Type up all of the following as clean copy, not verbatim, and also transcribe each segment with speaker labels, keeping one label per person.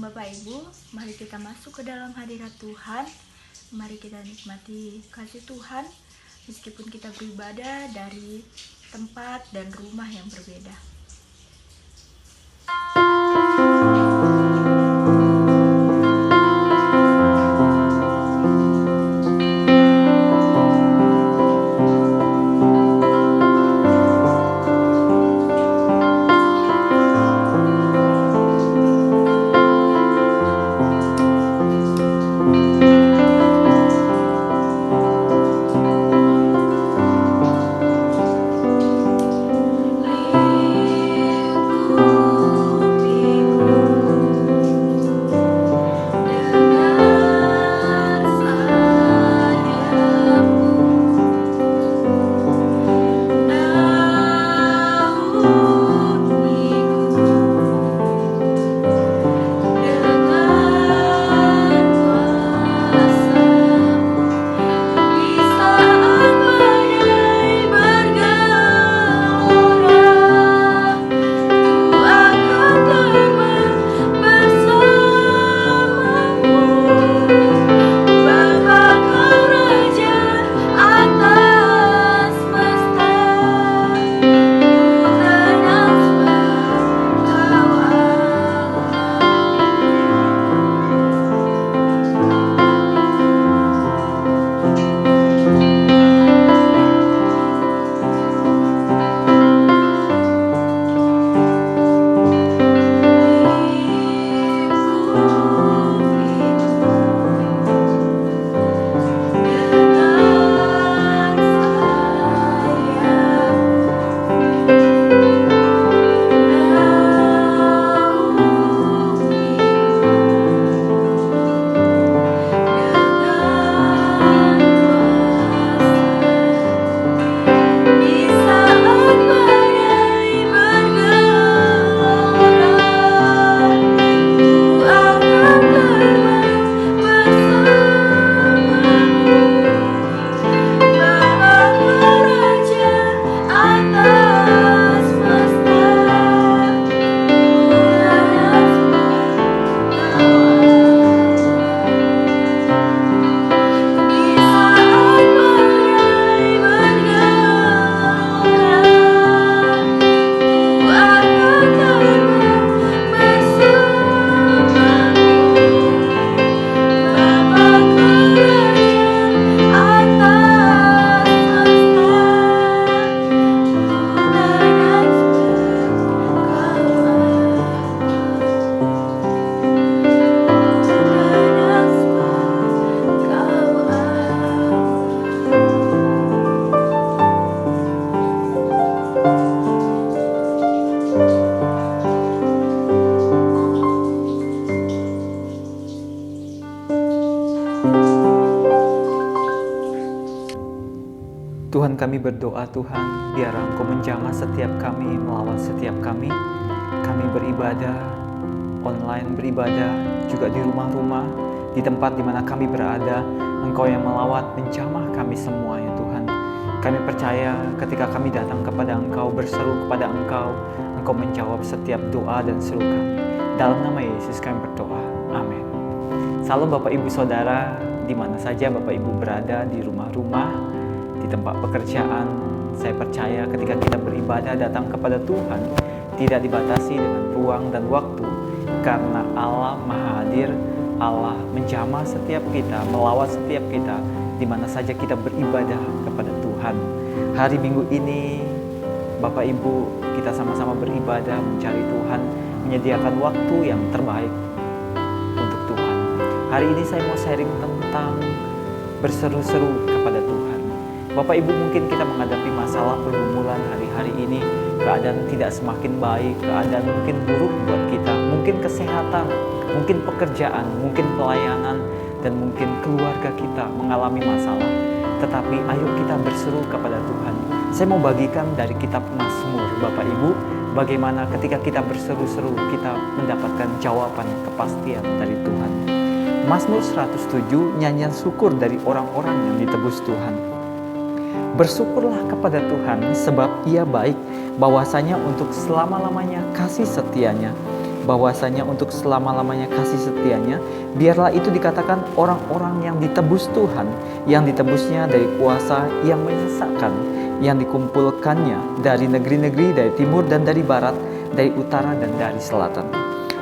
Speaker 1: Bapak Ibu, mari kita masuk ke dalam hadirat Tuhan. Mari kita nikmati kasih Tuhan meskipun kita beribadah dari tempat dan rumah yang berbeda.
Speaker 2: Tuhan, kami berdoa Tuhan, biar Engkau menjamah setiap kami, melawat setiap kami. Kami beribadah, online beribadah, juga di rumah-rumah, di tempat di mana kami berada. Engkau yang melawat, menjamah kami semua ya Tuhan. Kami percaya ketika kami datang kepada Engkau, berseru kepada Engkau, Engkau menjawab setiap doa dan seru kami. Dalam nama Yesus kami berdoa, amin. Salam Bapak Ibu Saudara, di mana saja Bapak Ibu berada, di rumah-rumah, di tempat pekerjaan. Saya percaya ketika kita beribadah datang kepada Tuhan, tidak dibatasi dengan ruang dan waktu, karena Allah Maha Hadir. Allah menjamah setiap kita, melawat setiap kita, di mana saja kita beribadah kepada Tuhan. Hari Minggu ini Bapak Ibu, kita sama-sama beribadah, mencari Tuhan, menyediakan waktu yang terbaik untuk Tuhan. Hari ini saya mau sharing tentang berseru-seru kepada Tuhan. Bapak Ibu, mungkin kita menghadapi masalah pergumulan hari-hari ini, keadaan tidak semakin baik, keadaan mungkin buruk buat kita, mungkin kesehatan, mungkin pekerjaan, mungkin pelayanan, dan mungkin keluarga kita mengalami masalah. Tetapi ayo kita berseru kepada Tuhan. Saya mau bagikan dari kitab Mazmur, Bapak Ibu, bagaimana ketika kita berseru-seru, kita mendapatkan jawaban kepastian dari Tuhan. Mazmur 107, nyanyian syukur dari orang-orang yang ditebus Tuhan. Bersyukurlah kepada Tuhan sebab Ia baik, bahwasanya untuk selama-lamanya kasih setianya. bahwasanya untuk selama-lamanya kasih setianya, biarlah itu dikatakan orang-orang yang ditebus Tuhan, yang ditebusnya dari kuasa yang menyesatkan, yang dikumpulkannya dari negeri-negeri, dari timur dan dari barat, dari utara dan dari selatan.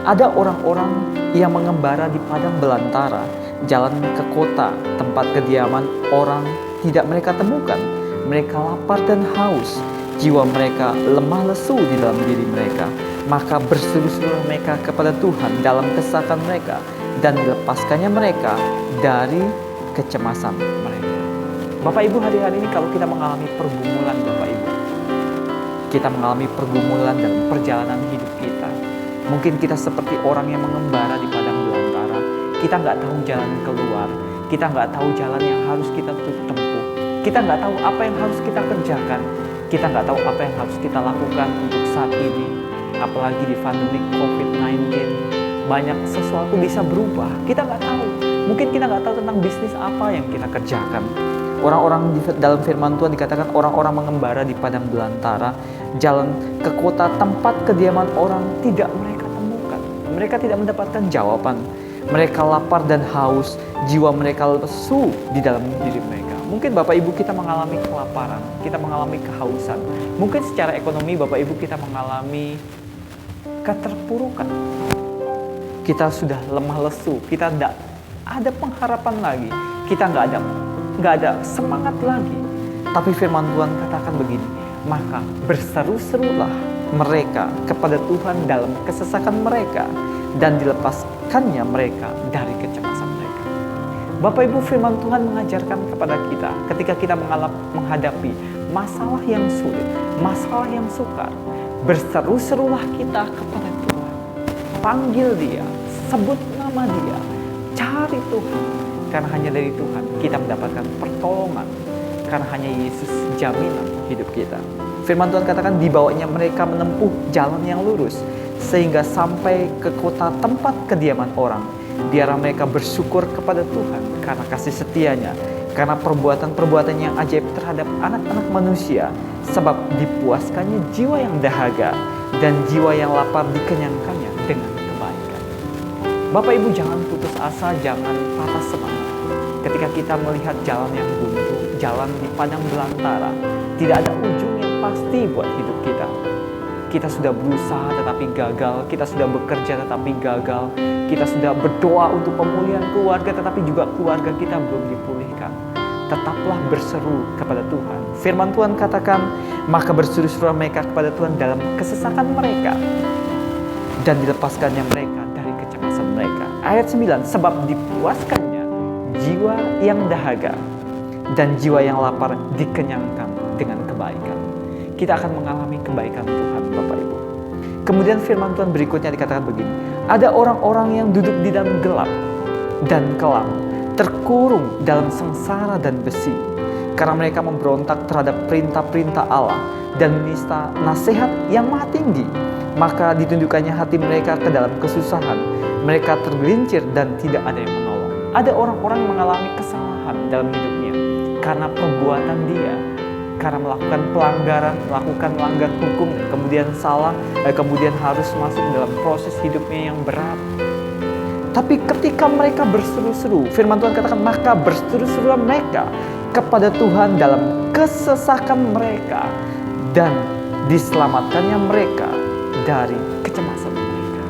Speaker 2: Ada orang-orang yang mengembara di padang belantara, jalan ke kota, tempat kediaman orang tidak mereka temukan. Mereka lapar dan haus, jiwa mereka lemah lesu di dalam diri mereka. Maka berseru-serulah mereka kepada Tuhan dalam kesesakan mereka, dan dilepaskannya mereka dari kecemasan mereka. Bapak Ibu, hari-hari ini kalau kita mengalami pergumulan, Bapak Ibu, kita mengalami pergumulan dalam perjalanan hidup kita. Mungkin kita seperti orang yang mengembara di padang belantara. Kita nggak tahu jalan keluar, kita nggak tahu jalan yang harus kita tempuh, kita nggak tahu apa yang harus kita kerjakan, kita nggak tahu apa yang harus kita lakukan untuk saat ini. Apalagi di pandemi COVID-19, banyak sesuatu bisa berubah. Kita nggak tahu. Mungkin kita nggak tahu tentang bisnis apa yang kita kerjakan. Orang-orang dalam firman Tuhan dikatakan orang-orang mengembara di padang belantara, jalan ke kota tempat kediaman orang tidak mereka temukan. Mereka tidak mendapatkan jawaban. Mereka lapar dan haus, jiwa mereka lesu di dalam diri mereka. Mungkin Bapak Ibu kita mengalami kelaparan, kita mengalami kehausan. Mungkin secara ekonomi Bapak Ibu kita mengalami keterpurukan. Kita sudah lemah lesu, kita tidak ada pengharapan lagi, kita nggak ada semangat lagi. Tapi firman Tuhan katakan begini, maka berseru-serulah mereka kepada Tuhan dalam kesesakan mereka, dan dilepaskannya mereka dari kecemasan mereka. Bapak Ibu, firman Tuhan mengajarkan kepada kita ketika kita menghadapi masalah yang sulit, masalah yang sukar, berseru-serulah kita kepada Tuhan. Panggil Dia, sebut nama Dia, cari Tuhan. Karena hanya dari Tuhan kita mendapatkan pertolongan. Karena hanya Yesus jaminan hidup kita. Firman Tuhan katakan dibawanya mereka menempuh jalan yang lurus, sehingga sampai ke kota tempat kediaman orang. Biarlah mereka bersyukur kepada Tuhan karena kasih setianya, karena perbuatan-perbuatan yang ajaib terhadap anak-anak manusia, sebab dipuaskannya jiwa yang dahaga dan jiwa yang lapar dikenyangkannya dengan kebaikan. Bapak Ibu, jangan putus asa, jangan patah semangat. Ketika kita melihat jalan yang buntu, jalan di padang belantara, tidak ada ujung yang pasti buat hidup kita. Kita sudah berusaha tetapi gagal, kita sudah bekerja tetapi gagal, kita sudah berdoa untuk pemulihan keluarga tetapi juga keluarga kita belum dipulihkan. Tetaplah berseru kepada Tuhan. Firman Tuhan katakan, maka berseru-seru mereka kepada Tuhan dalam kesesakan mereka, dan dilepaskannya mereka dari kecemasan mereka. Ayat 9, sebab dipuaskannya jiwa yang dahaga dan jiwa yang lapar dikenyangkan dengan kebaikan. Kita akan mengalami kebaikan Tuhan, Bapak Ibu. Kemudian firman Tuhan berikutnya dikatakan begini, ada orang-orang yang duduk di dalam gelap dan kelam, terkurung dalam sengsara dan besi, karena mereka memberontak terhadap perintah-perintah Allah dan menista nasihat yang maha tinggi. Maka ditundukkannya hati mereka ke dalam kesusahan, mereka tergelincir dan tidak ada yang menolong. Ada orang-orang mengalami kesalahan dalam hidupnya karena perbuatan dia, karena melakukan pelanggaran, melakukan melanggar hukum, dan kemudian salah, kemudian harus masuk dalam proses hidupnya yang berat. Tapi ketika mereka berseru-seru, firman Tuhan katakan, maka berseru-seru mereka kepada Tuhan dalam kesesakan mereka, dan diselamatkannya mereka dari kecemasan mereka.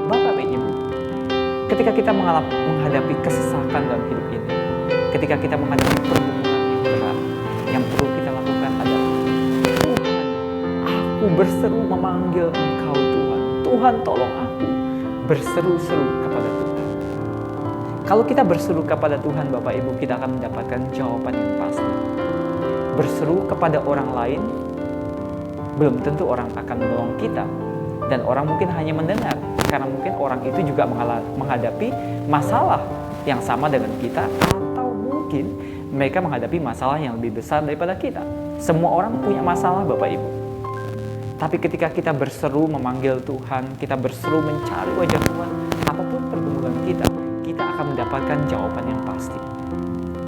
Speaker 2: Bapak Ibu, ketika kita menghadapi kesesakan dalam hidup ini, ketika kita menghadapi pergumulan yang berat, yang perlu kita lakukan adalah, Tuhan, aku berseru memanggil Engkau Tuhan. Tuhan, tolong aku. Berseru-seru kepada Tuhan. Kalau kita berseru kepada Tuhan, Bapak Ibu, kita akan mendapatkan jawaban yang pasti. Berseru kepada orang lain, belum tentu orang akan menolong kita. Dan orang mungkin hanya mendengar, karena mungkin orang itu juga menghadapi masalah yang sama dengan kita, atau mungkin mereka menghadapi masalah yang lebih besar daripada kita. Semua orang punya masalah, Bapak Ibu. Tapi ketika kita berseru memanggil Tuhan, kita berseru mencari wajah Tuhan, apapun pergumulan kita akan mendapatkan jawaban yang pasti.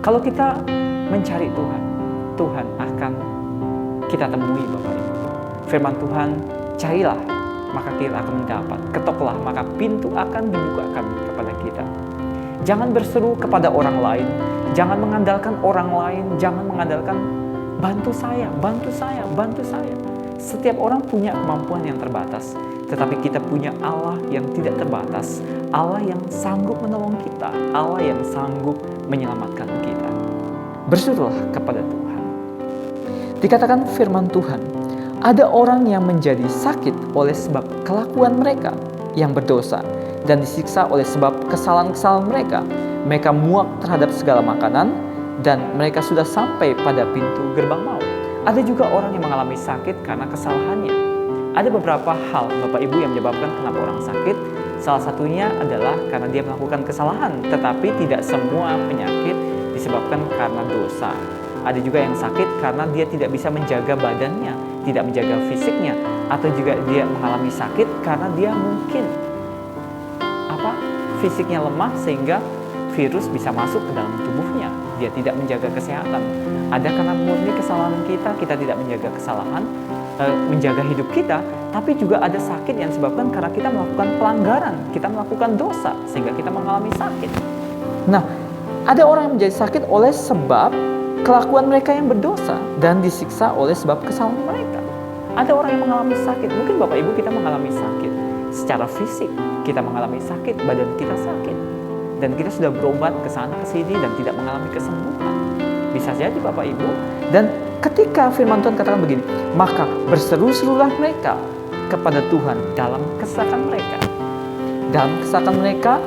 Speaker 2: Kalau kita mencari Tuhan, Tuhan akan kita temui, Bapak Ibu. Firman Tuhan, carilah, maka kita akan mendapat. Ketoklah, maka pintu akan dibukakan kepada kita. Jangan berseru kepada orang lain, jangan mengandalkan orang lain, jangan mengandalkan bantu saya, bantu saya, bantu saya. Setiap orang punya kemampuan yang terbatas, tetapi kita punya Allah yang tidak terbatas, Allah yang sanggup menolong kita, Allah yang sanggup menyelamatkan kita. Berserulah kepada Tuhan. Dikatakan firman Tuhan, ada orang yang menjadi sakit oleh sebab kelakuan mereka yang berdosa dan disiksa oleh sebab kesalahan-kesalahan mereka. Mereka muak terhadap segala makanan dan mereka sudah sampai pada pintu gerbang maut. Ada juga orang yang mengalami sakit karena kesalahannya. Ada beberapa hal Bapak Ibu yang menyebabkan kenapa orang sakit. Salah satunya adalah karena dia melakukan kesalahan, tetapi tidak semua penyakit disebabkan karena dosa. Ada juga yang sakit karena dia tidak bisa menjaga badannya, tidak menjaga fisiknya, atau juga dia mengalami sakit karena dia mungkin fisiknya lemah sehingga virus bisa masuk ke dalam tubuhnya. Dia tidak menjaga kesehatan. Ada karena murni kesalahan kita tidak menjaga kesalahan, menjaga hidup kita, tapi juga ada sakit yang disebabkan karena kita melakukan pelanggaran, kita melakukan dosa sehingga kita mengalami sakit. Nah, ada orang yang menjadi sakit oleh sebab kelakuan mereka yang berdosa dan disiksa oleh sebab kesalahan mereka. Ada orang yang mengalami sakit, mungkin Bapak Ibu kita mengalami sakit secara fisik, kita mengalami sakit, badan kita sakit, dan kita sudah berobat ke sana ke sini dan tidak mengalami kesembuhan. Bisa jadi Bapak Ibu. Dan ketika firman Tuhan katakan begini, maka berseru-serulah mereka kepada Tuhan dalam kesesakan mereka. Dalam kesesakan mereka,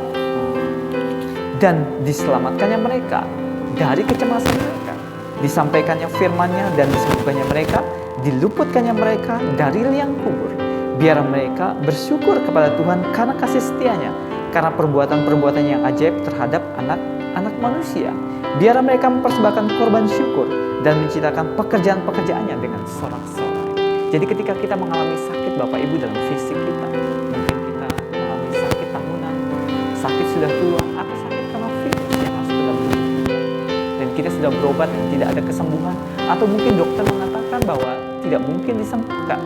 Speaker 2: dan diselamatkannya mereka dari kecemasan mereka. Disampaikannya firman-Nya dan disembuhkannya mereka, diluputkannya mereka dari liang kubur. Biar mereka bersyukur kepada Tuhan karena kasih setianya, karena perbuatan-perbuatan yang ajaib terhadap anak-anak manusia. Biar mereka mempersembahkan korban syukur dan menciptakan pekerjaan-pekerjaannya dengan sorak-sorai. Jadi ketika kita mengalami sakit Bapak Ibu dalam fisik kita, mungkin kita mengalami sakit tahunan, sakit sudah tua, atau sakit karena virus yang masuk ke dalam tubuh kita, dan kita sudah berobat dan tidak ada kesembuhan, atau mungkin dokter mengatakan bahwa tidak mungkin disembuhkan.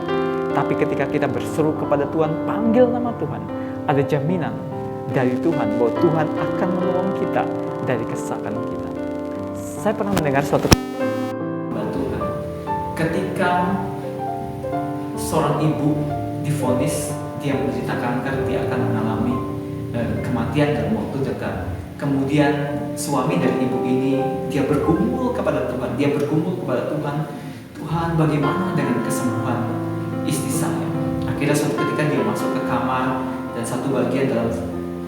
Speaker 2: Tapi ketika kita berseru kepada Tuhan, panggil nama Tuhan, ada jaminan dari Tuhan bahwa Tuhan akan menolong kita dari kesesakan kita. Saya pernah mendengar suatu Tuhan ketika seorang ibu divonis dia menderita kanker, dia akan mengalami kematian dalam waktu dekat. Kemudian suami dari ibu ini dia bergumul kepada Tuhan, dia bergumul kepada Tuhan, Tuhan bagaimana dengan kesembuhan istri saya. Akhirnya suatu ketika dia masuk ke kamar, dan satu bagian dalam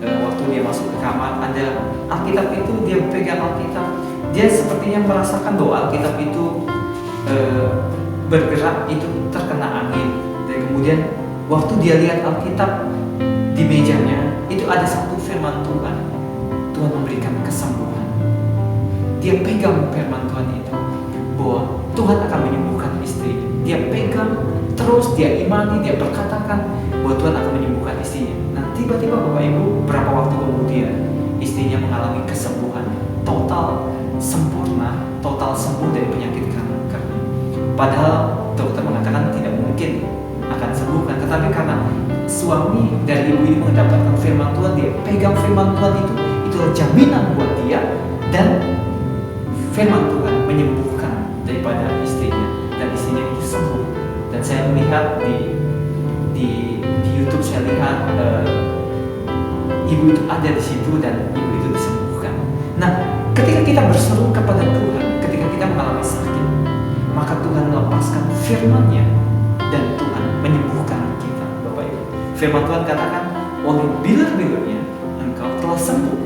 Speaker 2: waktu dia masuk ke kamar ada Alkitab itu, dia pegang Alkitab, dia sepertinya merasakan bahwa Alkitab itu bergerak, itu terkena angin. Dan kemudian waktu dia lihat Alkitab di mejanya, itu ada satu firman Tuhan. Tuhan memberikan kesembuhan. Dia pegang firman Tuhan itu bahwa Tuhan akan menyembuhkan istri. Dia pegang terus, dia imani, dia berkatakan bahwa Tuhan akan menyembuhkan istrinya. Nah, tiba-tiba Bapak Ibu, berapa waktu kemudian istrinya mengalami kesembuhan total, sempurna, total sembuh dari penyakit kanker. Padahal dokter mengatakan tidak mungkin akan sembuhkan, tetapi karena suami dari ibu ini mendapatkan firman Tuhan, dia pegang firman Tuhan itulah jaminan buat dia, dan firman Tuhan menyembuhkan daripada istrinya, dan istrinya itu sembuh. Dan saya melihat di YouTube, saya lihat ibu itu ada di situ dan ibu itu disembuhkan. Nah, ketika kita berseru kepada Tuhan, ketika kita mengalami sakit, maka Tuhan melepaskan firman-Nya dan Tuhan menyembuhkan kita, Bapak Ibu. Firman Tuhan katakan, oleh bilur-bilurnya engkau telah sembuh.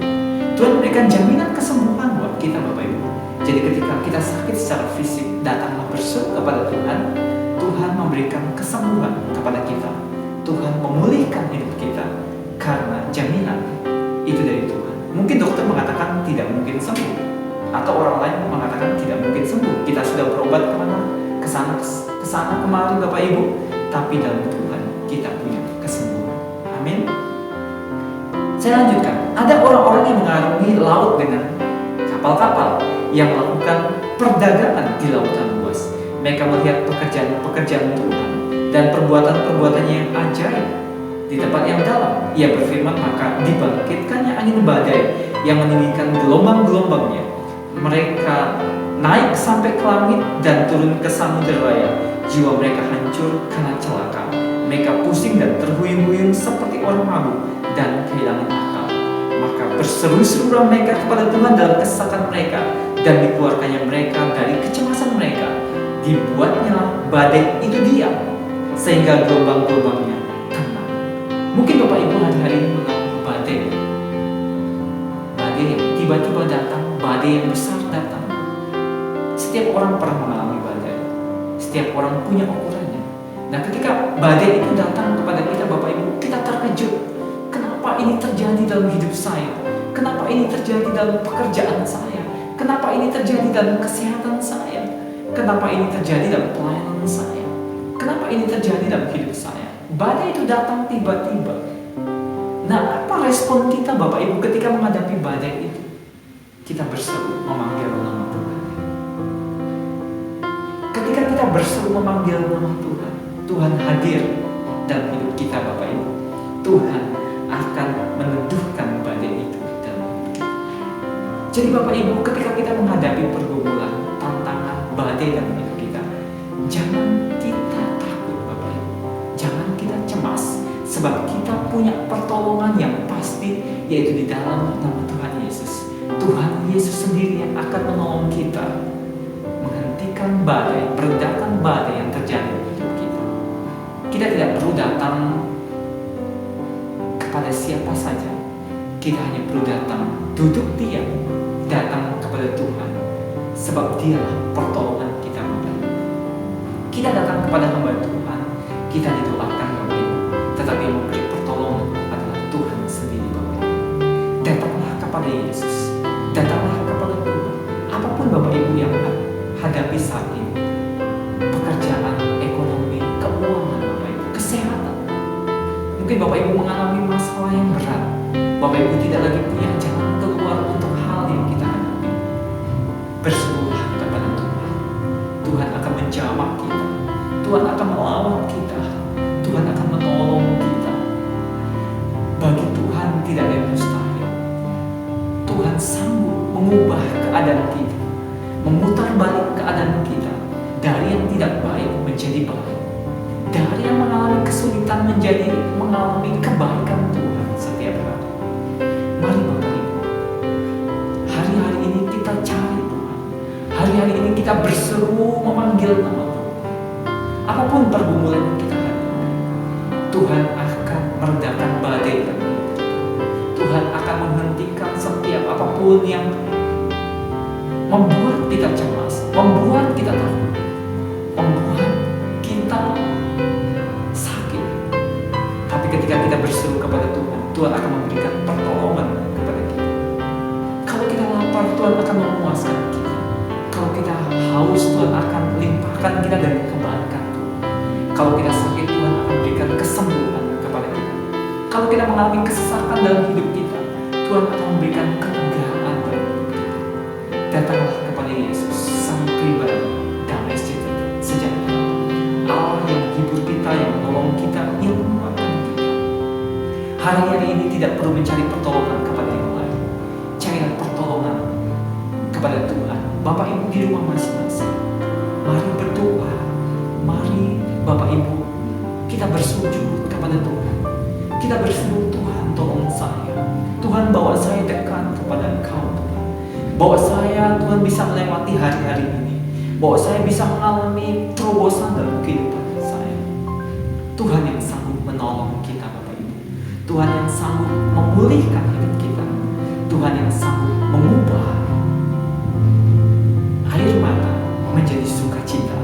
Speaker 2: Tuhan memberikan jaminan kesembuhan buat kita, Bapak Ibu. Jadi ketika kita sakit secara fisik, datanglah berseru kepada Tuhan, Tuhan memberikan kesembuhan kepada kita. Tuhan memulihkan hidup kita karena jaminan itu dari Tuhan. Mungkin dokter mengatakan tidak mungkin sembuh, atau orang lain mengatakan tidak mungkin sembuh. Kita sudah berobat kemana? Kesana kemari Bapak Ibu. Tapi dalam Tuhan kita punya kesembuhan. Amin. Saya lanjutkan. Ada orang-orang yang mengarungi laut dengan kapal-kapal yang melakukan perdagangan di lautan luas. Mereka melihat pekerjaan Tuhan dan perbuatan-perbuatannya yang ajaib di tempat yang dalam. Ia berfirman, maka dibangkitkannya angin badai yang meninggikan gelombang-gelombangnya. Mereka naik sampai ke langit dan turun ke samudera raya. Jiwa mereka hancur karena celaka. Mereka pusing dan terhuyung-huyung seperti orang mabuk dan kehilangan akal. Maka berseru-serulah mereka kepada Tuhan dalam kesesakan mereka, dan dikeluarkannya mereka dari kecemasan mereka. Dibuatnya badai itu diam, sehingga gelombang-gelombangnya tenang. Mungkin Bapak Ibu hari-hari ini mengalami badai yang tiba-tiba datang, badai yang besar datang. Setiap orang pernah mengalami badai, setiap orang punya ukurannya. Nah, ketika badai itu datang kepada kita Bapak Ibu, kita terkejut. Kenapa ini terjadi dalam hidup saya? Kenapa ini terjadi dalam pekerjaan saya? Kenapa ini terjadi dalam kesehatan saya? Kenapa ini terjadi dalam pelayanan saya? Kenapa ini terjadi dalam hidup saya? Badai itu datang tiba-tiba. Nah, apa respon kita Bapak Ibu ketika menghadapi badai itu? Kita berseru memanggil nama Tuhan. Ketika kita berseru memanggil nama Tuhan, Tuhan hadir dalam hidup kita Bapak Ibu. Tuhan akan meneduhkan badai itu dalam hidup kita. Jadi Bapak Ibu, ketika kita menghadapi pergumulan, tantangan, badai dalam hidup kita, jangan kita takut Bapak Ibu. Jangan kita cemas, sebab kita punya pertolongan yang pasti, yaitu di dalam nama Tuhan Yesus. Tuhan Yesus sendiri yang akan menolong kita menghentikan badai, meredakan badai yang terjadi di hidup kita. Kita tidak perlu datang kepada siapa saja. Kita hanya perlu datang, duduk diam, datang kepada Tuhan, sebab Dialah pertolongan kita Bapak Ibu. Kita datang kepada hamba Tuhan, kita didoakan Bapak Ibu, tetapi yang memberi pertolongan adalah Tuhan sendiri Bapak Ibu. Datanglah kepada Yesus, datanglah kepada Tuhan. Apapun Bapak Ibu yang hadapi saat ini, pekerjaan, ekonomi, keuangan Bapak Ibu, kesehatan. Mungkin Bapak Ibu mengalami masalah yang berat. Bapak Ibu tidak lagi punya jalan keluar untuk hal yang kita hadapi. Berserulah kepada Tuhan. Tuhan akan menjamah kita. Tuhan akan melawan kita. Tuhan akan menolong kita. Bagi Tuhan tidak ada yang mustahil. Tuhan sanggup mengubah keadaan kita, memutar balik keadaan kita dari yang tidak baik menjadi baik, dari yang mengalami kesulitan menjadi mengalami kebaikan Tuhan setiap hari. Mari Bapak Ibu, hari-hari ini kita cari Tuhan. Hari-hari ini kita berseru memanggil nama Tuhan. Apapun pergumulan yang kita hadapi, Tuhan akan meredakan badai dalam hidup kita. Tuhan akan menghentikan setiap apapun yang membuat kita cemas, membuat kita takut, membuat kita sakit. Tapi ketika kita berseru kepada Tuhan, Tuhan akan memberikan pertolongan kepada kita. Kalau kita lapar, Tuhan akan memuaskan kita. Kalau kita haus, Tuhan akan limpahkan kita dan kebaikan Tuhan. Kalau kita sakit, Tuhan akan berikan kesembuhan kepada kita. Kalau kita mengalami kesesakan dalam hidup kita, Tuhan akan memberikan kelegaan dalam hidup kita. Datanglah kepada Yesus, Sang Pribadi, damai sejahtera. Allah yang menghibur kita, yang menolong kita, yang menguatkan kita. Hari-hari ini tidak perlu mencari pertolongan kepada yang lain. Carilah pertolongan kepada Tuhan. Bapak Ibu di rumah masing-masing, mari berdoa. Mari Bapak Ibu, kita bersujud kepada Tuhan. Kita berseru, Tuhan tolong saya. Tuhan bawa saya dekat kepada Engkau Tuhan. Bawa saya Tuhan bisa melewati hari-hari ini. Bawa saya bisa mengalami terobosan dalam kehidupan saya. Tuhan yang sanggup menolong kita Bapak Ibu. Tuhan yang sanggup memulihkan hidup kita. Tuhan yang sanggup mengubah air mata menjadi sukacita.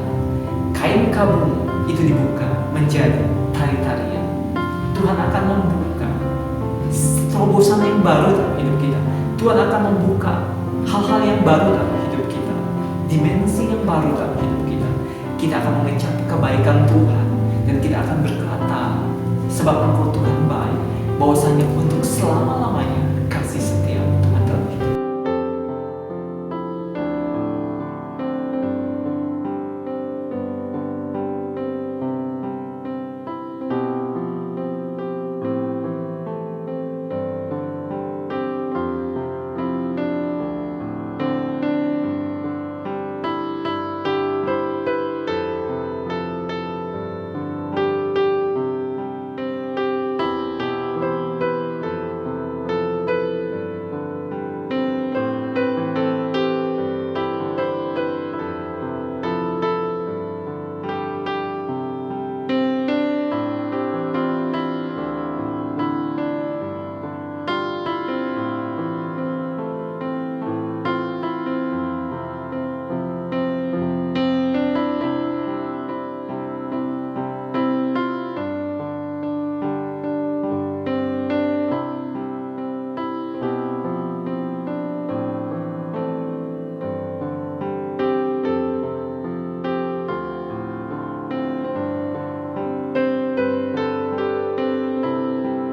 Speaker 2: Kain kabung itu dibuka menjadi tari-tarian. Tuhan akan membuka terobosan yang baru dalam hidup kita. Tuhan akan membuka hal-hal yang baru dalam hidup kita, dimensi yang baru dalam hidup kita. Kita akan mengecap kebaikan Tuhan dan kita akan berkata, sebab Engkau Tuhan baik, bahwasanya